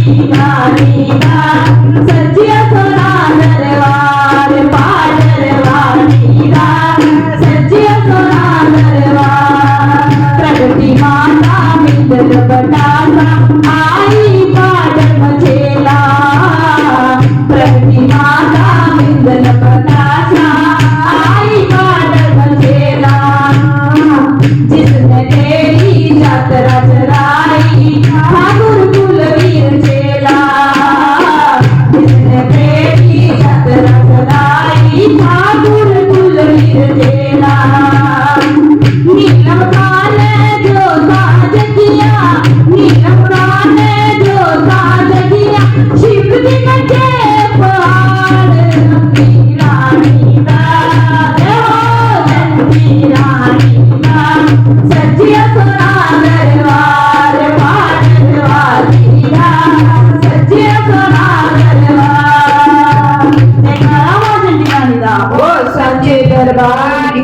राणी दा सजिया सोना दरबार पाडरवाणी दा सजिया सोना दरबार प्रगती माता मिंदर बनासा आई पाडर मचेला प्रगती माता मिंदर बनासा आई पाडर मचेला जिसने तेरी यात्रा चलाई ठाकुर कुलवीर चेला जिसने तेरी यात्रा चलाई ठाकुर कुलवीर चेला नीलम कान जो साज किया नीलम कान जो साज किया शिव जी के पहाड़ नंदी रानी दा नंदी रानी दा सजिया सोना दरबार पाडरवाणी दा सजिया सोना दरबार देखा आवाज रानी दा हो सांचे दरबार